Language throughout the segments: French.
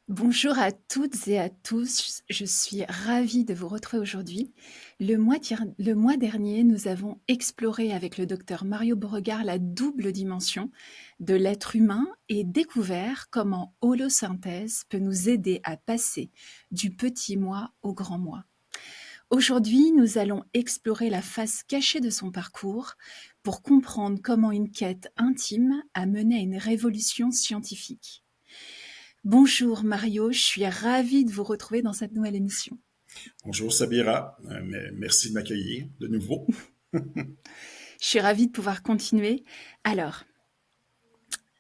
Bonjour à toutes et à tous, je suis ravie de vous retrouver aujourd'hui. Le mois dernier, nous avons exploré avec le docteur Mario Beauregard la double dimension de l'être humain et découvert comment holosynthèse peut nous aider à passer du petit moi au grand moi. Aujourd'hui, nous allons explorer la face cachée de son parcours pour comprendre comment une quête intime a mené à une révolution scientifique. Bonjour Mario, je suis ravie de vous retrouver dans cette nouvelle émission. Bonjour Sabira, merci de m'accueillir de nouveau. Je suis ravie de pouvoir continuer. Alors,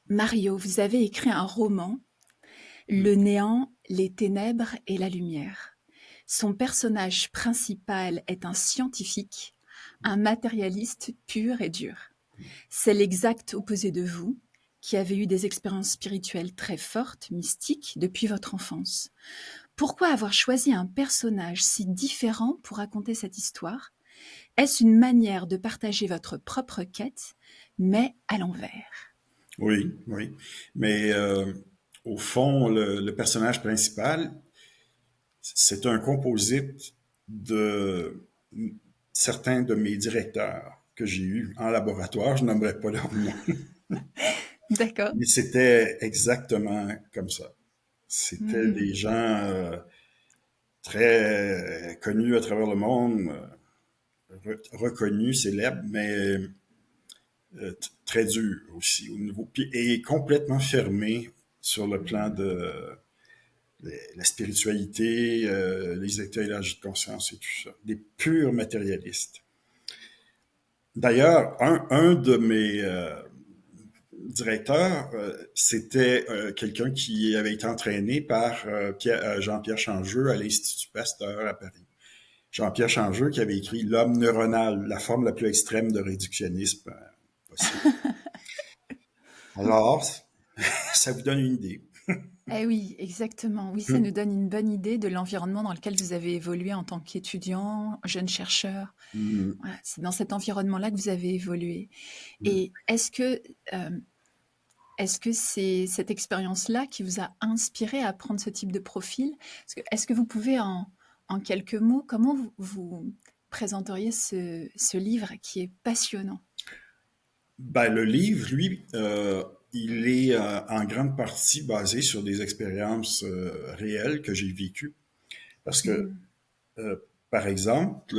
Mario, vous avez écrit un roman, Le néant, les ténèbres et la lumière. Son personnage principal est un scientifique, un matérialiste pur et dur. C'est l'exact opposé de vous, qui avez eu des expériences spirituelles très fortes, mystiques, depuis votre enfance. Pourquoi avoir choisi un personnage si différent pour raconter cette histoire? Est-ce une manière de partager votre propre quête, mais à l'envers? Oui, oui. Mais au fond, le personnage principal, c'est un composite de certains de mes directeurs que j'ai eus en laboratoire. Je n'aimerais pas leur nom, D'accord. mais c'était exactement comme ça. C'était Mmh. des gens très connus à travers le monde, reconnus, célèbres, mais très dur aussi au niveau, puis, et complètement fermé sur le plan de la spiritualité, les états élargis de conscience et tout ça. Des purs matérialistes. D'ailleurs, un de mes directeurs, c'était quelqu'un qui avait été entraîné par Jean-Pierre Changeux à l'Institut Pasteur à Paris. Jean-Pierre Changeux qui avait écrit L'homme neuronal, la forme la plus extrême de réductionnisme possible. Alors, ça vous donne une idée. Eh oui, exactement. Oui, ça nous donne une bonne idée de l'environnement dans lequel vous avez évolué en tant qu'étudiant, jeune chercheur. Mm, Voilà, c'est dans cet environnement-là que vous avez évolué. mm. Et hem, est-ce que c'est cette expérience-là qui vous a inspiré à prendre ce type de profil? Est-ce que vous pouvez en quelques mots, comment vous présenteriez ce livre qui est passionnant? Ben, le livre, lui, il est en grande partie basé sur des expériences réelles que j'ai vécues. Parce que, Mmh. euh, par exemple,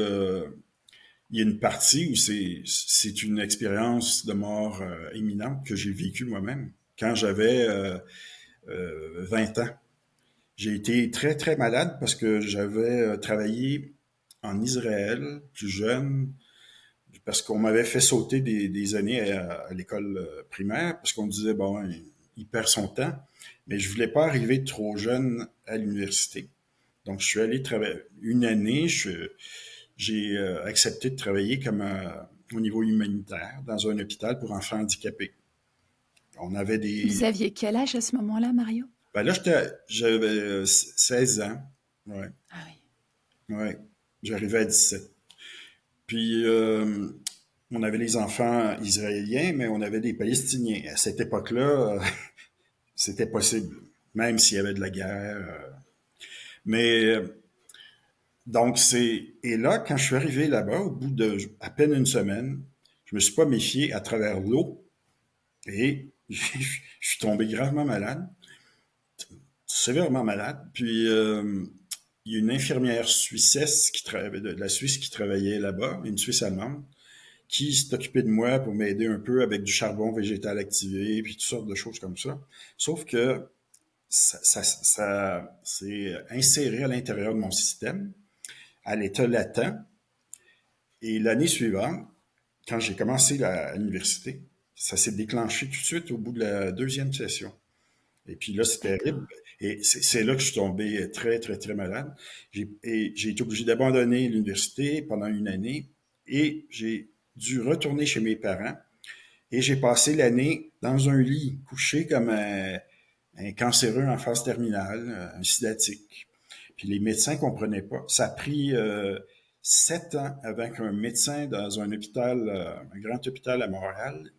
il y a une partie où c'est une expérience de mort imminente que j'ai vécue moi-même quand j'avais 20 ans. J'ai été très, très malade parce que j'avais travaillé en Israël, plus jeune, parce qu'on m'avait fait sauter des années à l'école primaire, parce qu'on me disait, bon, il perd son temps, mais je voulais pas arriver trop jeune à l'université. Donc, je suis allé travailler une année, j'ai accepté de travailler comme au niveau humanitaire dans un hôpital pour enfants handicapés. On avait Vous des... aviez quel âge à ce moment-là, Mario? Ben là, j'avais 16 ans. Ouais, Ah oui. ouais. J'arrivais à 17. Puis, on avait les enfants israéliens, mais on avait des Palestiniens. À cette époque-là, c'était possible, même s'il y avait de la guerre. Mais donc, Et là, quand je suis arrivé là-bas, au bout de à peine une semaine, je me suis pas méfié à travers l'eau et je suis tombé gravement malade, sévèrement malade. Puis, il y a une infirmière suissesse qui travaillait, de la Suisse qui travaillait là-bas, une Suisse allemande, qui s'est occupé de moi pour m'aider un peu avec du charbon végétal activé, puis toutes sortes de choses comme ça. Sauf que ça s'est inséré à l'intérieur de mon système, à l'état latent. Et l'année suivante, quand j'ai commencé à l'université, ça s'est déclenché tout de suite au bout de la deuxième session. Et puis là, c'est terrible. D'accord. Et c'est là que je suis tombé très, très, très malade. J'ai été obligé d'abandonner l'université pendant une année et j'ai dû retourner chez mes parents. Et j'ai passé l'année dans un lit, couché comme un cancéreux en phase terminale, un sidatique. Puis les médecins comprenaient pas. Ça a pris 7 ans avant qu'un médecin dans un hôpital, un grand hôpital à Montréal,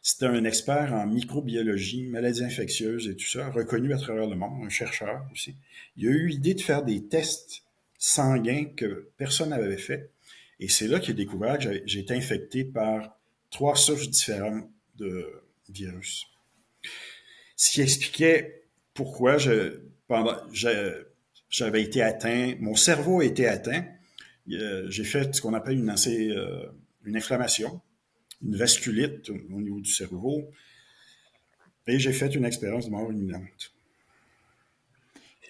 C'était un expert en microbiologie, maladies infectieuses et tout ça, reconnu à travers le monde, un chercheur aussi. Il a eu l'idée de faire des tests sanguins que personne n'avait fait. Et c'est là qu'il a découvert que j'ai été infecté par 3 souches différentes de virus. Ce qui expliquait pourquoi j'avais été atteint, mon cerveau a été atteint. J'ai fait ce qu'on appelle une inflammation, une vasculite au niveau du cerveau, et j'ai fait une expérience de mort imminente.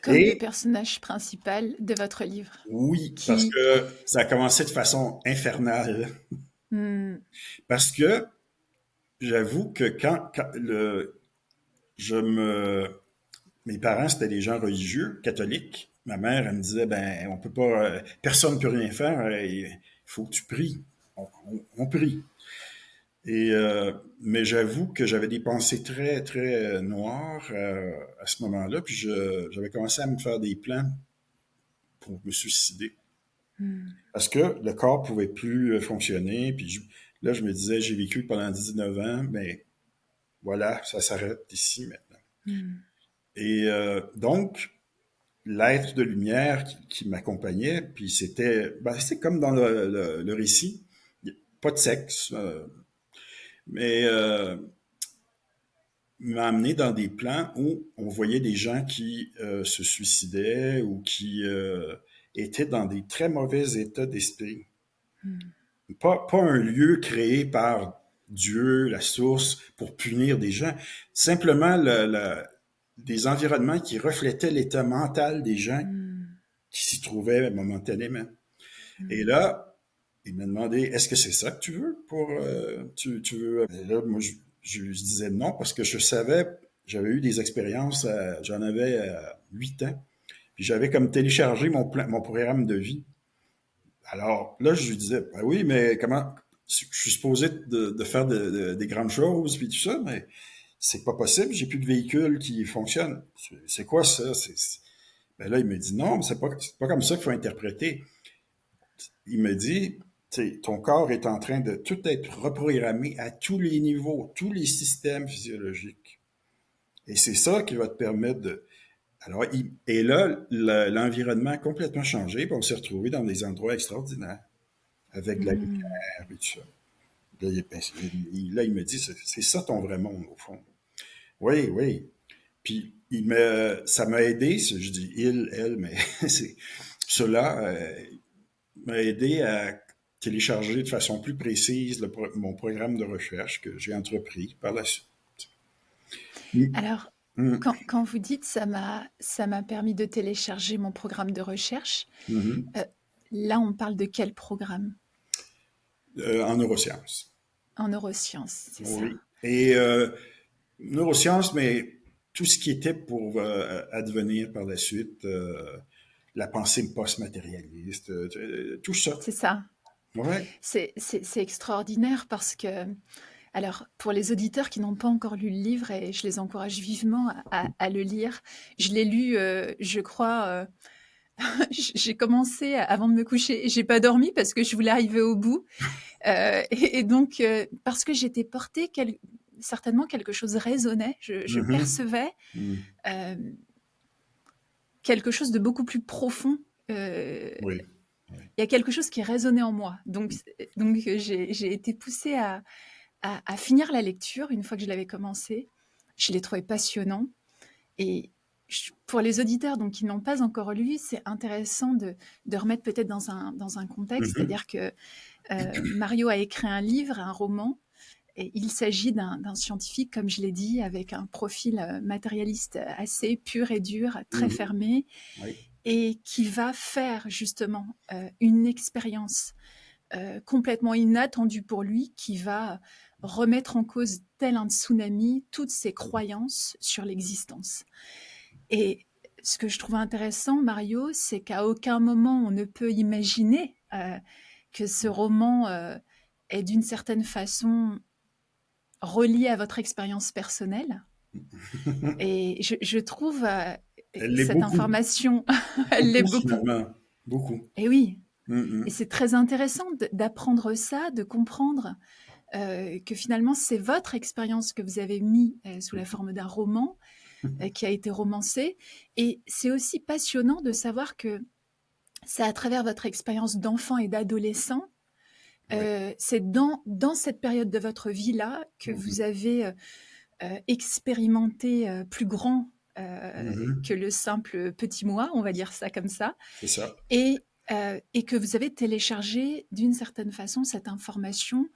Comme le Et personnage principal de votre livre, oui, parce qui... que ça a commencé de façon infernale. Hmm, Parce que j'avoue que quand je me mes parents, c'était des gens religieux, catholiques. Ma mère, elle me disait, ben, on peut pas, personne ne peut rien faire, il faut que tu pries. On prie. Mais j'avoue que j'avais des pensées très, très noires à ce moment-là, puis j'avais commencé à me faire des plans pour me suicider. hmm. Parce que le corps pouvait plus fonctionner, puis là, je me disais, j'ai vécu pendant 19 ans, mais voilà, ça s'arrête ici maintenant. Hmm. Et donc, l'être de lumière qui m'accompagnait, puis c'est comme dans le récit, pas de sexe, mais m'a amené dans des plans où on voyait des gens qui se suicidaient ou qui étaient dans des très mauvais états d'esprit. Hmm. Pas un lieu créé par Dieu, la source, pour punir des gens. Simplement des environnements qui reflétaient l'état mental des gens Hmm. qui s'y trouvaient momentanément. Et Hmm. là, il m'a demandé, est-ce que c'est ça que tu veux tu veux. Et là, moi, je disais non parce que je savais, j'avais eu des expériences, j'en avais 8 ans, puis j'avais comme téléchargé mon programme de vie. Alors là, je lui disais, ben oui, mais comment, je suis supposé de faire des grandes choses, puis tout ça, mais c'est pas possible, j'ai plus de véhicule qui fonctionne. C'est quoi ça? Ben là, il me dit, non, mais c'est pas comme ça qu'il faut interpréter. Il me dit, ton corps est en train de tout être reprogrammé à tous les niveaux, tous les systèmes physiologiques. Et c'est ça qui va te permettre de... Alors, et là, l'environnement a complètement changé, puis on s'est retrouvé dans des endroits extraordinaires, avec de la Hmm. lumière et tout ça. Là, il me dit, c'est ça ton vrai monde, au fond. Oui, oui. Puis, ça m'a aidé, je dis elle, mais c'est cela m'a aidé à télécharger de façon plus précise mon programme de recherche que j'ai entrepris par la suite. Mm. Alors, Mm. quand vous dites ça m'a permis de télécharger mon programme de recherche, Mhm. euh, là, on parle de quel programme? En neurosciences. En neurosciences, c'est ça. Oui. Et neurosciences, mais tout ce qui était pour advenir par la suite, la pensée post-matérialiste, tout ça. C'est ça. Ouais. C'est extraordinaire parce que, alors, pour les auditeurs qui n'ont pas encore lu le livre, et je les encourage vivement à le lire, je l'ai lu, je crois, j'ai commencé avant de me coucher et j'ai pas dormi parce que je voulais arriver au bout. Et donc, parce que j'étais portée, certainement quelque chose résonnait, je Mhm. percevais Mm. euh, quelque chose de beaucoup plus profond. Oui. Oui. Il y a quelque chose qui résonnait en moi. Donc j'ai été poussée à finir la lecture une fois que je l'avais commencé. Je l'ai trouvé passionnant. Et pour les auditeurs donc, qui n'ont pas encore lu, c'est intéressant de remettre peut-être dans un contexte. Mhm. C'est-à-dire que Mario a écrit un livre, un roman, et il s'agit d'un scientifique, comme je l'ai dit, avec un profil matérialiste assez pur et dur, très Mhm. fermé, Oui. et qui va faire justement une expérience complètement inattendue pour lui, qui va remettre en cause, tel un tsunami, toutes ses croyances sur l'existence. Et ce que je trouve intéressant, Mario, c'est qu'à aucun moment on ne peut imaginer que ce roman est d'une certaine façon relié à votre expérience personnelle. Et je trouve Elle l'est cette beaucoup. information, elle l'est Beaucoup, beaucoup. finalement. Beaucoup. Et oui, et Mhm. c'est très intéressant d'apprendre ça, de comprendre que finalement c'est votre expérience que vous avez mis sous la forme d'un roman qui a été romancé. Et c'est aussi passionnant de savoir que c'est à travers votre expérience d'enfant et d'adolescent, Oui. c'est dans cette période de votre vie-là que Mhm. vous avez expérimenté plus grand Mhm. que le simple petit moi, on va dire ça comme ça, C'est ça. et que vous avez téléchargé d'une certaine façon cette information,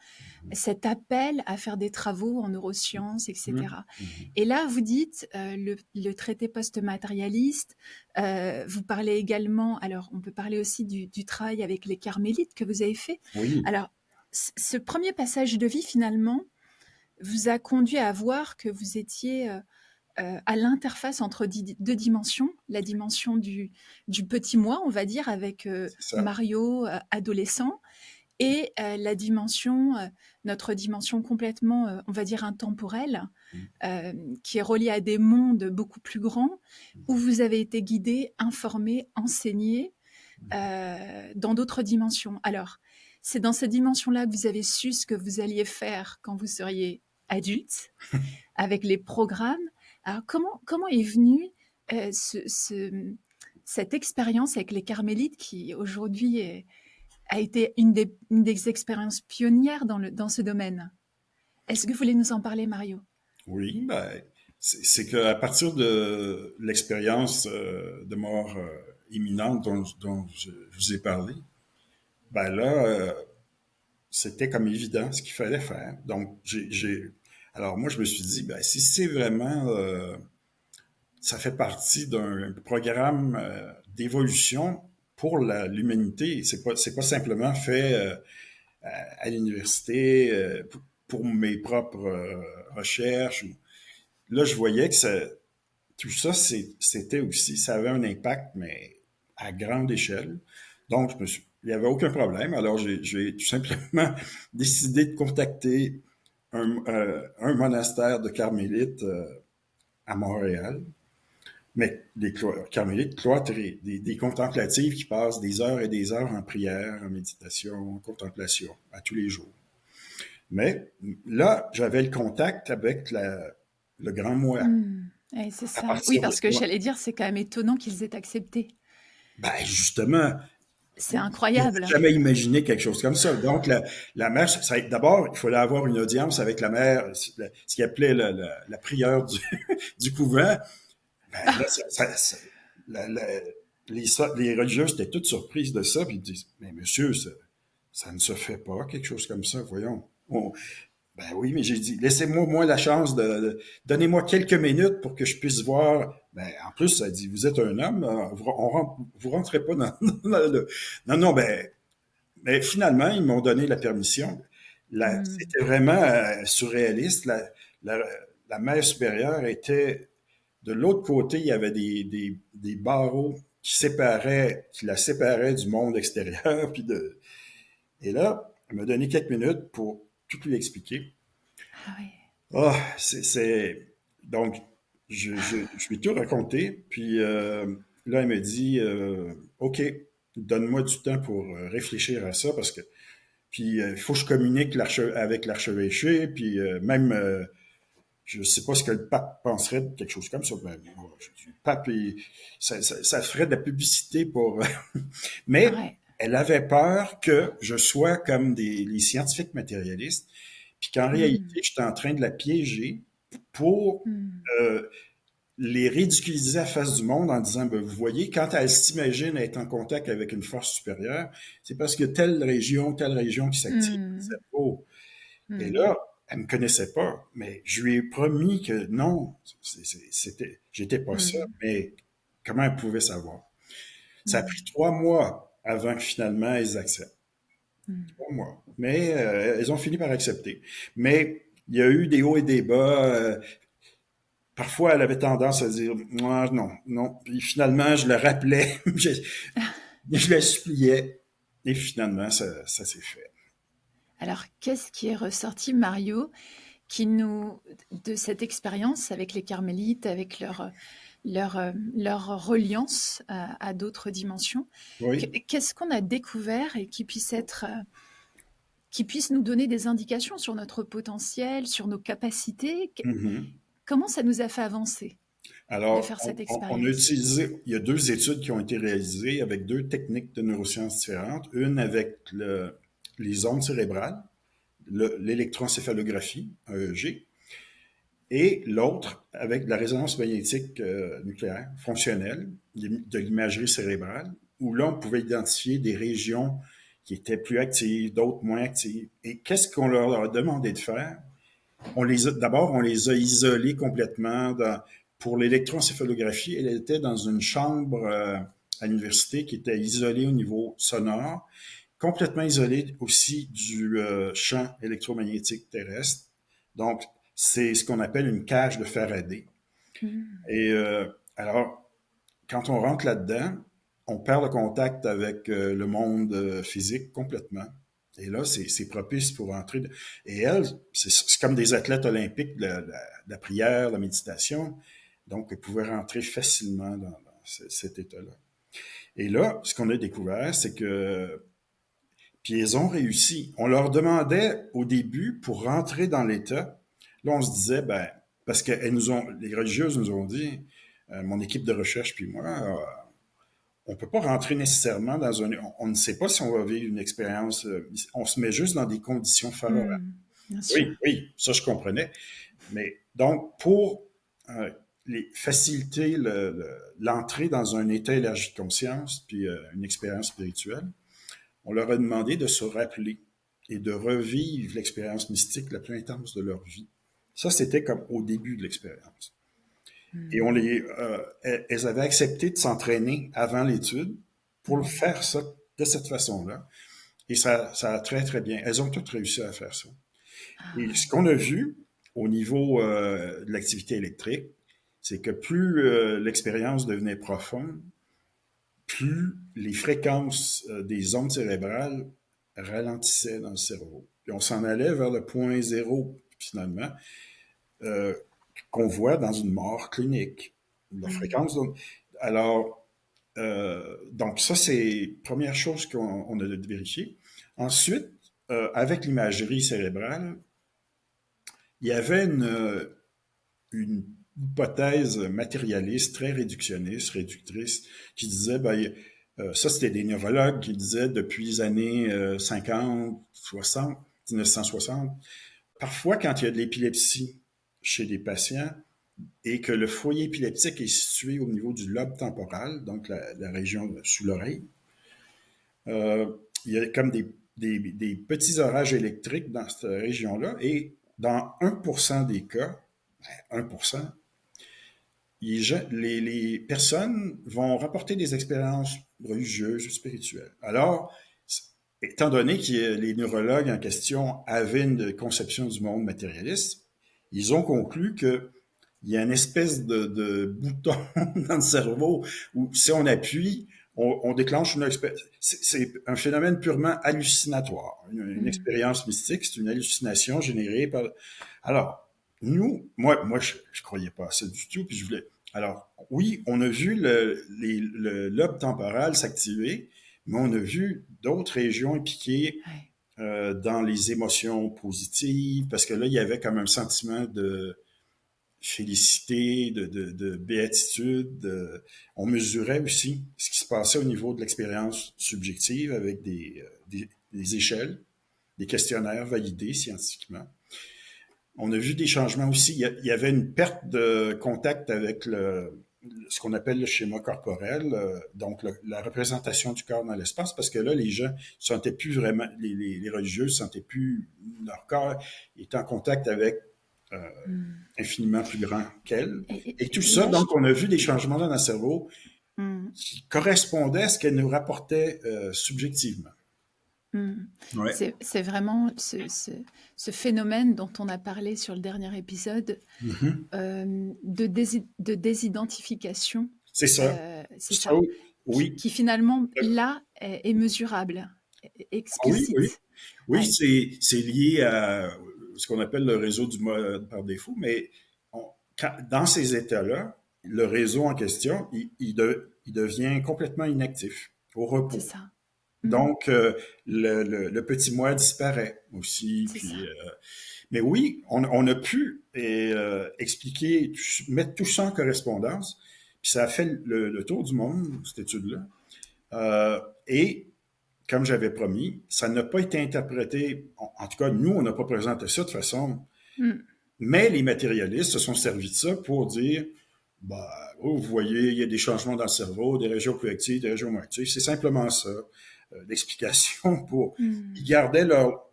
cet appel à faire des travaux en neurosciences, Mhm. etc. Mhm. Et là, vous dites le traité post-matérialiste, vous parlez également, alors on peut parler aussi du travail avec les carmélites que vous avez fait. Oui. Alors, ce premier passage de vie, finalement, vous a conduit à voir que vous étiez à l'interface entre deux dimensions, la dimension du petit moi, on va dire, avec C'est ça. Mario, adolescent, et la dimension, notre dimension complètement, on va dire, intemporelle, Mhm. qui est reliée à des mondes beaucoup plus grands, où vous avez été guidé, informé, enseigné dans d'autres dimensions. Alors, c'est dans cette dimension-là que vous avez su ce que vous alliez faire quand vous seriez adulte, avec les programmes. Alors, comment est venue cette expérience avec les carmélites qui aujourd'hui a été une des expériences pionnières dans ce domaine? Est-ce que vous voulez nous en parler, Mario? Oui, ben, c'est qu'à partir de l'expérience de mort imminente dont je vous ai parlé, ben là, c'était comme évident ce qu'il fallait faire. Donc, alors moi, je me suis dit, ben, si c'est vraiment, ça fait partie d'un programme d'évolution pour l'humanité. C'est pas simplement fait à l'université pour mes propres recherches. Là, je voyais que tout ça, c'était aussi, ça avait un impact, mais à grande échelle. Donc, il n'y avait aucun problème. Alors, j'ai tout simplement décidé de contacter un monastère de carmélites à Montréal, mais des carmélites cloîtrés, des contemplatives qui passent des heures et des heures en prière, en méditation, en contemplation, à tous les jours. Mais là, j'avais le contact avec le grand moi. Ouais, c'est À ça. Oui, partir de parce que là, j'allais dire, c'est quand même étonnant qu'ils aient accepté. ben justement, C'est j'aurais incroyable. jamais imaginé quelque chose comme ça. Donc, la mère, d'abord, il fallait avoir une audience avec la mère, ce qu'il appelait la prieure du couvent. Ben là, la- la- les religieuses étaient toutes surprises de ça, puis ils disent, mais monsieur, ça ne se fait pas, quelque chose comme ça, voyons. Ben oui, mais j'ai dit, laissez-moi moi la chance donnez-moi quelques minutes pour que je puisse voir. Ben, en plus, ça dit, vous êtes un homme, vous rentrez pas non, non, ben, mais finalement, ils m'ont donné la permission. Hmm. C'était vraiment surréaliste. La, la mère supérieure était de l'autre côté, il y avait des barreaux qui la séparaient du monde extérieur. Et là, elle m'a donné quelques minutes pour tout lui expliquer. Ah ouais. Ah, donc, je lui ai tout raconté, puis là, elle me dit, OK, donne-moi du temps pour réfléchir à ça, parce que, puis il faut que je communique avec l'archevêché, puis même, je sais pas ce que le pape penserait de quelque chose comme ça. Ben, moi, je dis, le pape, ça ferait de la publicité pour... Mais Ouais. elle avait peur que je sois comme les scientifiques matérialistes, puis qu'en Hmm. réalité, j'étais en train de la piéger pour Hmm. euh, les ridiculiser à la face du monde en disant, ben, vous voyez, quand elle s'imagine être en contact avec une force supérieure, c'est parce que telle région qui s'active dans le Hmm. cerveau. Et Hmm. là, elle me connaissait pas, mais je lui ai promis que non, j'étais pas ça, Hmm. mais comment elle pouvait savoir? Ça a pris Hmm. 3 mois avant que finalement elles acceptent. Hmm. 3 mois. Mais elles ont fini par accepter. Mais il y a eu des hauts et des bas. Parfois, elle avait tendance à dire ah, non, non. Puis finalement, je le rappelais, je la suppliais. Et finalement, ça s'est fait. Alors, qu'est-ce qui est ressorti, Mario, de cette expérience avec les carmélites, avec leur reliance à d'autres dimensions, Oui. qu'est-ce qu'on a découvert et qui puisse nous donner des indications sur notre potentiel, sur nos capacités. Mhm. Comment ça nous a fait avancer de Alors, faire cette on a expérience? utilisé, il y a deux études qui ont été réalisées avec deux techniques de neurosciences différentes. Une avec les ondes cérébrales, l'électroencéphalographie, EEG, et l'autre avec la résonance magnétique nucléaire fonctionnelle, de l'imagerie cérébrale, où là, on pouvait identifier des régions qui étaient plus actives, d'autres moins actives. Et qu'est-ce qu'on leur a demandé de faire? D'abord, on les a isolés complètement. Pour l'électroencéphalographie, elle était dans une chambre à l'université qui était isolée au niveau sonore, complètement isolée aussi du champ électromagnétique terrestre. Donc, c'est ce qu'on appelle une cage de Faraday. Mmh. Et alors, quand on rentre là-dedans, on perd le contact avec le monde physique complètement. Et là, c'est propice pour entrer. Et elle, c'est comme des athlètes olympiques de la prière, de la méditation. Donc, elle pouvait rentrer facilement dans cet état-là. Et là, ce qu'on a découvert, c'est que, puis ils ont réussi. On leur demandait au début, pour rentrer dans l'état, là, on se disait, ben, parce que les religieuses nous ont dit, mon équipe de recherche puis moi, on peut pas rentrer nécessairement dans on ne sait pas si on va vivre une expérience, on se met juste dans des conditions favorables. Mmh. Bien sûr. Oui, oui, ça je comprenais. Mais donc, pour euh, faciliter l'entrée dans un état élargi de conscience, puis une expérience spirituelle, on leur a demandé de se rappeler et de revivre l'expérience mystique la plus intense de leur vie. Ça, c'était comme au début de l'expérience. Et Mmh. elles avaient accepté de s'entraîner avant l'étude pour le Mmh. faire ça de cette façon-là. Et ça a très, très bien. Elles ont toutes réussi à faire ça. Ah Et ce ouais. qu'on a vu au niveau de l'activité électrique, c'est que plus l'expérience devenait profonde, plus les fréquences des ondes cérébrales ralentissaient dans le cerveau. Et on s'en allait vers le point zéro, finalement, euh, qu'on voit dans une mort clinique. La Mmh. fréquence. Alors, donc ça, c'est la première chose qu'on a de vérifier. Ensuite, avec l'imagerie cérébrale, il y avait une hypothèse matérialiste, très réductionniste, réductrice, qui disait, ben, ça c'était des neurologues qui disaient depuis les années 50, 60, 1960, parfois quand il y a de l'épilepsie chez des patients et que le foyer épileptique est situé au niveau du lobe temporal, donc la région sous l'oreille, euh, il y a comme des petits orages électriques dans cette région-là et dans 1% des cas, 1%, les personnes vont rapporter des expériences religieuses ou spirituelles. Alors, étant donné que les neurologues en question avaient une conception du monde matérialiste, ils ont conclu que il y a une espèce de bouton dans le cerveau où si on appuie, on déclenche une expérience. C'est un phénomène purement hallucinatoire. Une Mmh. expérience mystique, c'est une hallucination générée par. Alors, moi, je croyais pas à ça du tout, puis je voulais. Alors, oui, on a vu le lobe temporal s'activer, mais on a vu d'autres régions impliquées Ouais. dans les émotions positives, parce que là, il y avait comme un sentiment de félicité, de béatitude. On mesurait aussi ce qui se passait au niveau de l'expérience subjective avec des échelles, des questionnaires validés scientifiquement. On a vu des changements aussi. Il y avait une perte de contact avec ce qu'on appelle le schéma corporel, donc la représentation du corps dans l'espace, parce que là, les gens ne sentaient plus vraiment, les religieux ne sentaient plus leur corps, étaient en contact avec euh, Mmh. infiniment plus grand qu'elle. Et tout Et ça, là, je donc, on a vu des changements dans le cerveau mmh. qui correspondaient à ce qu'elle nous rapportait subjectivement. Mmh. Ouais. C'est vraiment ce phénomène dont on a parlé sur le dernier épisode, Mhm. de désidentification, C'est ça. c'est Ça, ça? oui. Qui finalement, là, est mesurable, Oui, oui. explicite. Oui, Ouais, c'est lié à ce qu'on appelle le réseau du mode par défaut, mais dans ces états-là, le réseau en question, il devient complètement inactif, au c'est repos. ça. Mmh. Donc, le petit moi disparaît aussi. C'est ça. Puis, mais oui, on a pu expliquer, mettre tout ça en correspondance. Puis ça a fait le tour du monde, cette étude-là. Et comme j'avais promis, ça n'a pas été interprété, en tout cas, nous, on n'a pas présenté ça de façon, Mmh. mais les matérialistes se sont servis de ça pour dire, bah, oh, vous voyez, il y a des changements dans le cerveau, des régions plus actives, des régions moins actives. C'est simplement ça, l'explication pour... Ils Mmh. gardaient leurs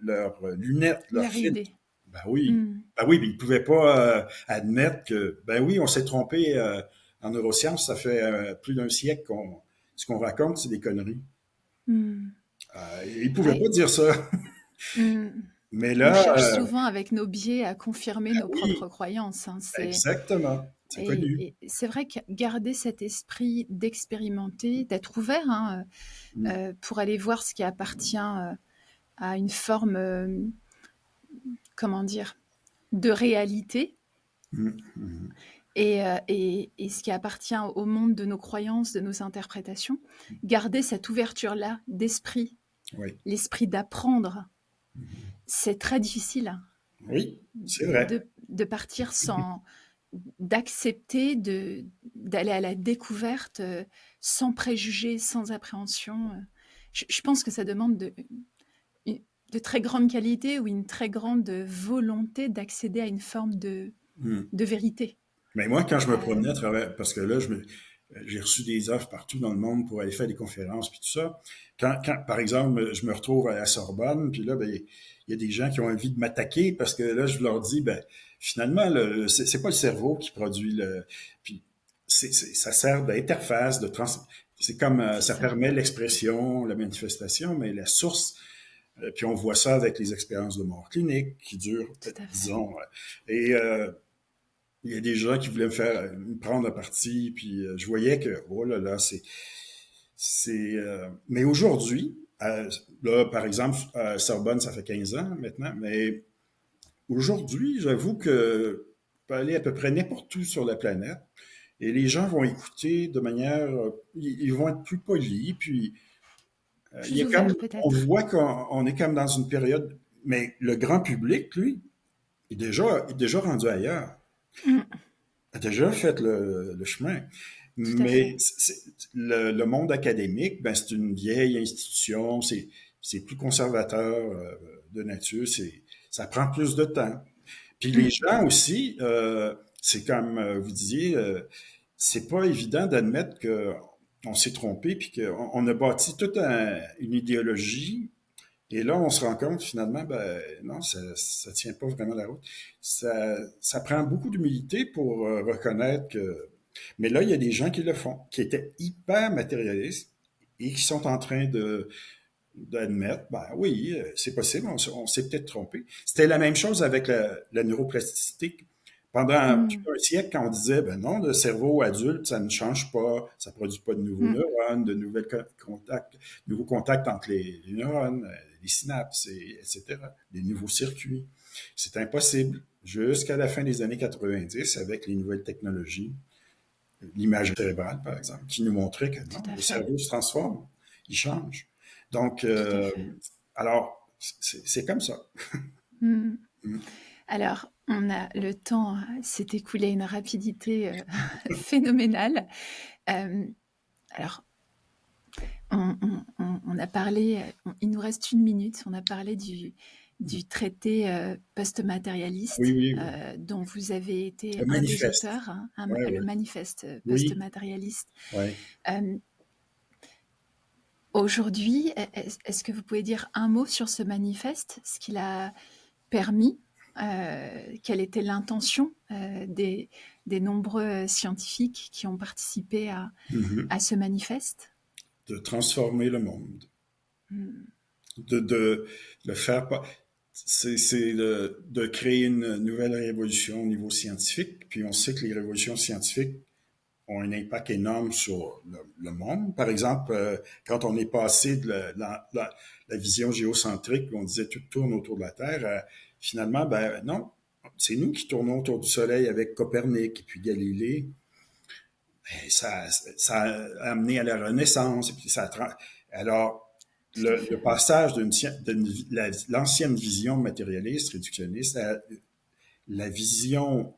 lunettes, leurs Leur filtres. idée. Oui. Mmh. Ben oui, mais ils pouvaient pas admettre que, ben oui, on s'est trompé en neurosciences, ça fait plus d'un siècle qu'on... Ce qu'on raconte, c'est des conneries. Mmh. Ils pouvaient Ouais. pas dire ça. Mmh. Mais On là, cherche souvent avec nos biais à confirmer nos oui, propres croyances, hein. exactement. C'est connu. Et c'est vrai que garder cet esprit d'expérimenter, d'être ouvert, hein, Mm, pour aller voir ce qui appartient à une forme, comment dire, de réalité, mm, mm. et ce qui appartient au monde de nos croyances, de nos interprétations, garder cette ouverture-là d'esprit, Oui, l'esprit d'apprendre, c'est très difficile oui, c'est vrai. de partir sans, d'accepter d'aller à la découverte sans préjugés, sans appréhension. Je pense que ça demande de très grandes qualités ou une très grande volonté d'accéder à une forme Mm. de vérité. Mais moi, quand je me Euh, promenais à travers, parce que là, j'ai reçu des offres partout dans le monde pour aller faire des conférences puis tout ça. Par exemple, je me retrouve à la Sorbonne, puis là, ben, il y a des gens qui ont envie de m'attaquer parce que là, je leur dis, ben, finalement, c'est pas le cerveau qui produit puis ça sert d'interface, c'est comme, c'est ça ça, permet l'expression, la manifestation, mais la source, puis on voit ça avec les expériences de mort clinique qui durent, tout à fait. disons, et il y a des gens qui voulaient me prendre à partie, puis je voyais que, oh là là, mais aujourd'hui, là, par exemple, à Sorbonne, ça fait 15 ans maintenant, mais aujourd'hui, j'avoue que je peux aller à peu près n'importe où sur la planète, et les gens vont écouter de manière, ils vont être plus polis, puis il y Plus a comme, ouvert on peut-être. voit qu'on est comme dans une période, mais le grand public, lui, est déjà rendu ailleurs. Mm, A déjà fait le chemin. tout à fait. Mais le monde académique, ben, c'est une vieille institution, c'est plus conservateur de nature, ça prend plus de temps. Puis les Mm, gens aussi, c'est comme vous disiez, c'est pas évident d'admettre que on s'est trompé, puis qu'on a bâti toute une idéologie, et là, on se rend compte finalement, ben non, ça tient pas vraiment la route. Ça prend beaucoup d'humilité pour reconnaître que... Mais là, il y a des gens qui le font, qui étaient hyper matérialistes et qui sont en train d'admettre, ben oui, c'est possible, on s'est peut-être trompé. C'était la même chose avec la neuroplasticité. Pendant plus mm, d'un siècle, quand on disait, ben non, le cerveau adulte, ça ne change pas, ça produit pas de nouveaux mm. neurones, de nouveaux contacts entre les neurones, les synapses, etc., des nouveaux circuits. C'est impossible. Jusqu'à la fin des années 90, avec les nouvelles technologies, l'image cérébrale, par exemple, qui nous montrait que Tout non, à le fait. cerveau se transforme, il change. Donc, Tout à fait. alors, c'est comme ça. Mm. Mm. Alors, le temps s'est écoulé à une rapidité phénoménale. Euh, alors, on a parlé, il nous reste une minute, on a parlé du traité Oui, post-matérialiste oui, oui. dont vous avez été Le un des manifeste. auteurs, hein, Oui, le oui. manifeste Oui, post-matérialiste. oui. Euh, Aujourd'hui, est-ce que vous pouvez dire un mot sur ce manifeste, ce qu'il a permis, quelle était l'intention des nombreux scientifiques qui ont participé Mhm. à ce manifeste? De transformer le monde. Hmm. De le faire pas. C'est de créer une nouvelle révolution au niveau scientifique. Puis on sait que les révolutions scientifiques ont un impact énorme sur le monde. Par exemple, quand on est passé de la vision géocentrique, où on disait tout tourne autour de la Terre, finalement, ben non, c'est nous qui tournons autour du Soleil avec Copernic et puis Galilée. Ben, ça a amené à la Renaissance. Et puis alors, tout à le fait. passage l'ancienne vision matérialiste, réductionniste, à la vision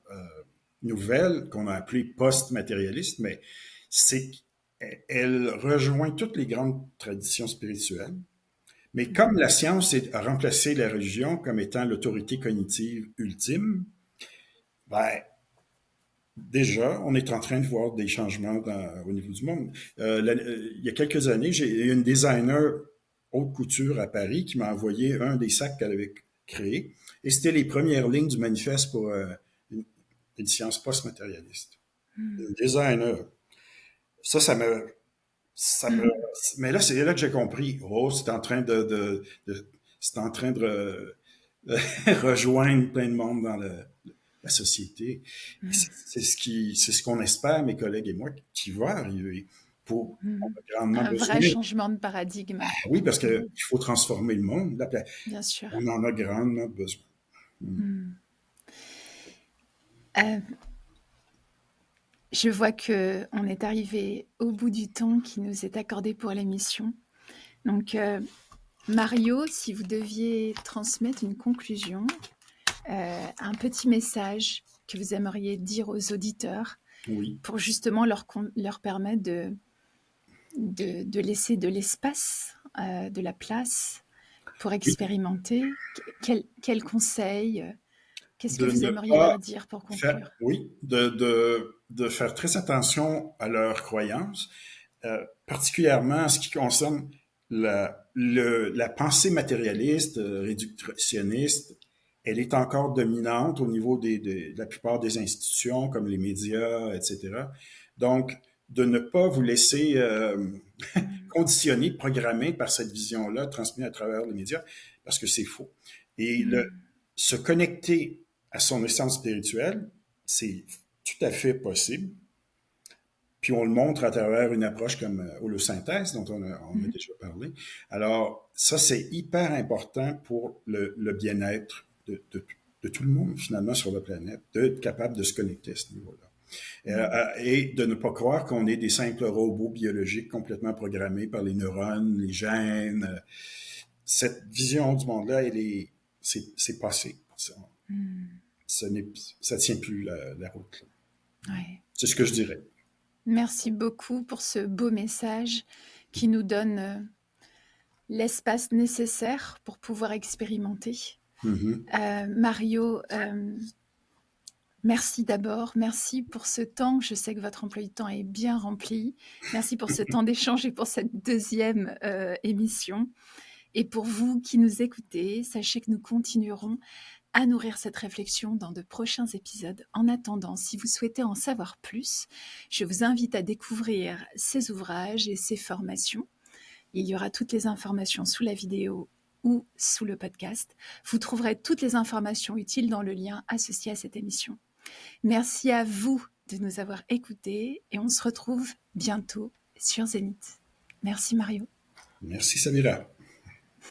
nouvelle qu'on a appelée post-matérialiste, mais c'est elle rejoint toutes les grandes traditions spirituelles. Mais comme la science a remplacé la religion comme étant l'autorité cognitive ultime, ben, déjà, on est en train de voir des changements au niveau du monde. Il y a quelques années, j'ai une designer haute couture à Paris qui m'a envoyé un des sacs qu'elle avait créé. Et c'était les premières lignes du manifeste pour une science post-matérialiste. Mm. Une designer. Ça me, Mm. mais là, c'est là que j'ai compris. Oh, c'est en train c'est en train de rejoindre plein de monde dans la société. Mm. C'est ce qu'on espère, mes collègues et moi, qui va arriver. On Mm. a grandement Un vrai besoin. changement de paradigme. Oui, parce Mm. qu'il faut transformer le monde. Là, Bien sûr. on en a grandement besoin. Mm. Euh, je vois que on est arrivé au bout du temps qui nous est accordé pour l'émission. Donc, Mario, si vous deviez transmettre une conclusion, un petit message que vous aimeriez dire aux auditeurs Oui. pour justement leur permettre de laisser de l'espace, de la place pour Oui. expérimenter, quel conseil, qu'est-ce que De vous ne aimeriez pas leur dire pour faire, conclure? oui, de faire très attention à leurs croyances, particulièrement en ce qui concerne la pensée matérialiste, réductionniste. Elle est encore dominante au niveau de la plupart des institutions, comme les médias, etc. Donc, de ne pas vous laisser Mm. conditionner, programmer par cette vision-là, transmise à travers les médias, parce que c'est faux. Et Mm. se connecter à son essence spirituelle, c'est tout à fait possible. Puis on le montre à travers une approche comme holosynthèse, dont on a Mm. déjà parlé. Alors, ça, c'est hyper important pour le bien-être de tout le monde, finalement, sur la planète, d'être capable de se connecter à ce niveau-là. Mm. Et de ne pas croire qu'on est des simples robots biologiques complètement programmés par les neurones, les gènes. Cette vision du monde-là, c'est passé. Mm. Ça, ça tient plus la route. Ouais. C'est ce que je dirais. Merci beaucoup pour ce beau message qui nous donne l'espace nécessaire pour pouvoir expérimenter. Mm-hmm. Mario, merci d'abord. Merci pour ce temps. Je sais que votre emploi du temps est bien rempli. Merci pour ce temps d'échange et pour cette deuxième émission. Et pour vous qui nous écoutez, sachez que nous continuerons à nourrir cette réflexion dans de prochains épisodes. En attendant, si vous souhaitez en savoir plus, je vous invite à découvrir ces ouvrages et ces formations. Il y aura toutes les informations sous la vidéo ou sous le podcast. Vous trouverez toutes les informations utiles dans le lien associé à cette émission. Merci à vous de nous avoir écoutés et on se retrouve bientôt sur Zénith. Merci Mario. Merci Samira.